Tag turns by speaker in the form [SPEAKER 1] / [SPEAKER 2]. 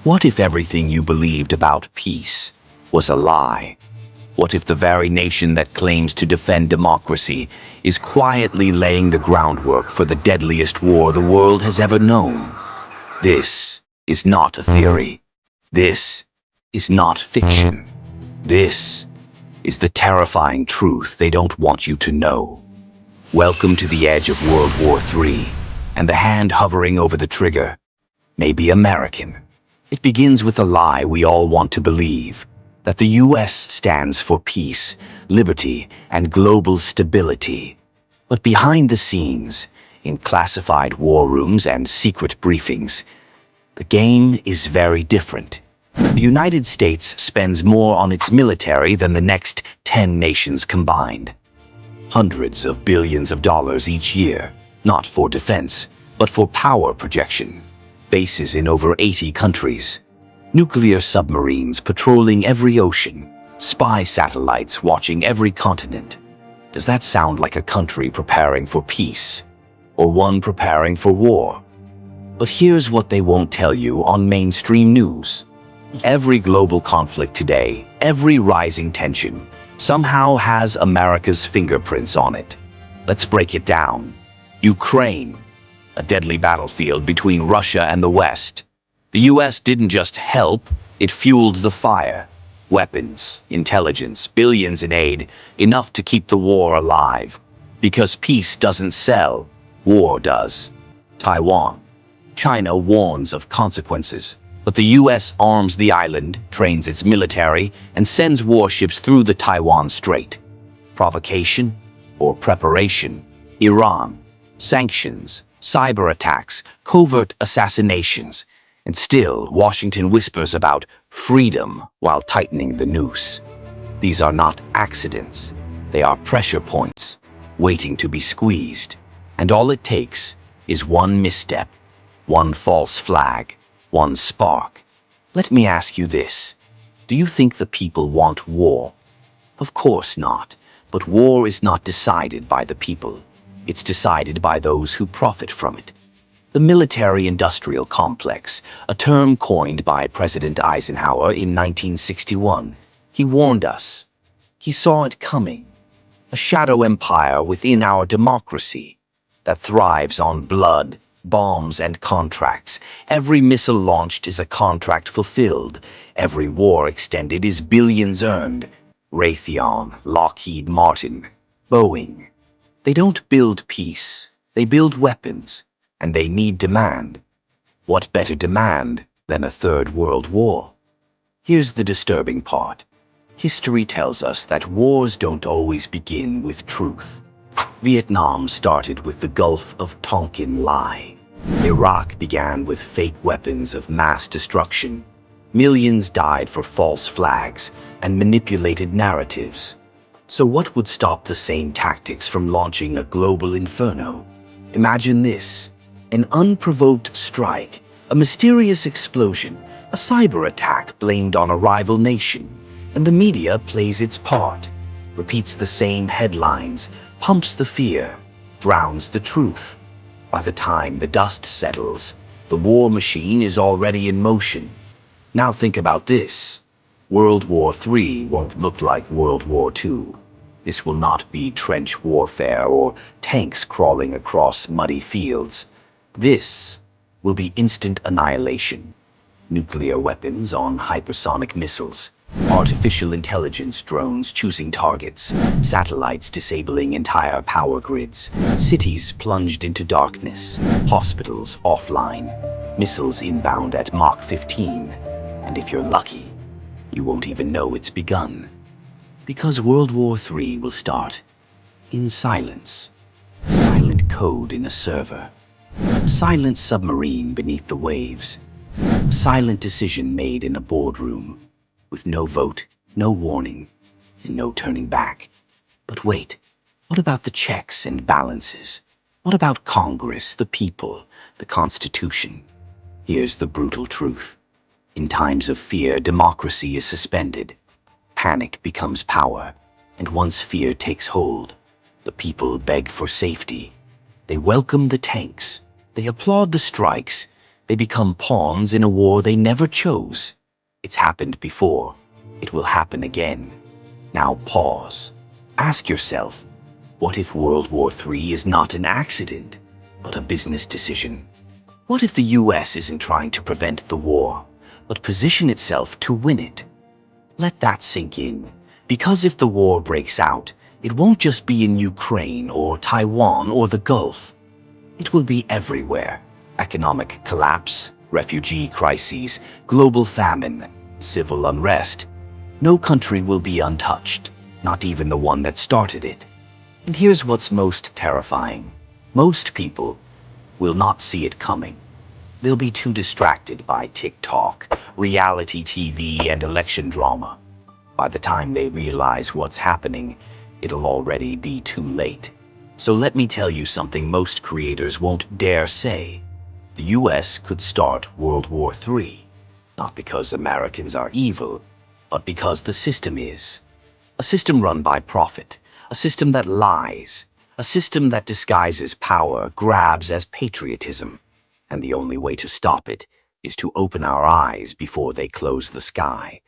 [SPEAKER 1] What if everything you believed about peace was a lie? What if the very nation that claims to defend democracy is quietly laying the groundwork for the deadliest war the world has ever known? This is not a theory. This is not fiction. This is the terrifying truth they don't want you to know. Welcome to the edge of World War III, and the hand hovering over the trigger may be American. It begins with a lie we all want to believe, that the US stands for peace, liberty, and global stability. But behind the scenes, in classified war rooms and secret briefings, the game is very different. The United States spends more on its military than the next 10 nations combined. Hundreds of billions of dollars each year, not for defense, but for power projection. Bases in over 80 countries. Nuclear submarines patrolling every ocean. Spy satellites watching every continent. Does that sound like a country preparing for peace? Or one preparing for war? But here's what they won't tell you on mainstream news. Every global conflict today, every rising tension, somehow has America's fingerprints on it. Let's break it down. Ukraine, a deadly battlefield between Russia and the West. The US didn't just help, it fueled the fire. Weapons, intelligence, billions in aid, enough to keep the war alive. Because peace doesn't sell, war does. Taiwan. China warns of consequences, but the US arms the island, trains its military, and sends warships through the Taiwan Strait. Provocation or preparation? Iran. Sanctions, cyber attacks, covert assassinations, and still Washington whispers about freedom while tightening the noose. These are not accidents. They are pressure points, waiting to be squeezed. And all it takes is one misstep, one false flag, one spark. Let me ask you this. Do you think the people want war? Of course not. But war is not decided by the people. It's decided by those who profit from it. The military-industrial complex, a term coined by President Eisenhower in 1961. He warned us. He saw it coming. A shadow empire within our democracy that thrives on blood, bombs, and contracts. Every missile launched is a contract fulfilled. Every war extended is billions earned. Raytheon, Lockheed Martin, Boeing. They don't build peace. They build weapons. And they need demand. What better demand than a third world war? Here's the disturbing part. History tells us that wars don't always begin with truth. Vietnam started with the Gulf of Tonkin lie. Iraq began with fake weapons of mass destruction. Millions died for false flags and manipulated narratives. So what would stop the same tactics from launching a global inferno? Imagine this. An unprovoked strike, a mysterious explosion, a cyber attack blamed on a rival nation, and the media plays its part, repeats the same headlines, pumps the fear, drowns the truth. By the time the dust settles, the war machine is already in motion. Now think about this. World War III won't look like World War II. This will not be trench warfare or tanks crawling across muddy fields. This will be instant annihilation. Nuclear weapons on hypersonic missiles, artificial intelligence drones choosing targets, satellites disabling entire power grids, cities plunged into darkness, hospitals offline, missiles inbound at Mach 15. And if you're lucky, you won't even know it's begun. Because World War III will start in silence. A silent code in a server. A silent submarine beneath the waves. A silent decision made in a boardroom. With no vote, no warning, and no turning back. But wait, what about the checks and balances? What about Congress, the people, the Constitution? Here's the brutal truth. In times of fear, democracy is suspended. Panic becomes power, and once fear takes hold, the people beg for safety. They welcome the tanks. They applaud the strikes. They become pawns in a war they never chose. It's happened before. It will happen again. Now pause. Ask yourself, what if World War III is not an accident, but a business decision? What if the US isn't trying to prevent the war, but position itself to win it? Let that sink in, because if the war breaks out, it won't just be in Ukraine or Taiwan or the Gulf. It will be everywhere. Economic collapse, refugee crises, global famine, civil unrest. No country will be untouched, not even the one that started it. And here's what's most terrifying. Most people will not see it coming. They'll be too distracted by TikTok, reality TV, and election drama. By the time they realize what's happening, it'll already be too late. So let me tell you something most creators won't dare say. The US could start World War III, not because Americans are evil, but because the system is. A system run by profit, a system that lies, a system that disguises power, grabs as patriotism. And the only way to stop it is to open our eyes before they close the sky.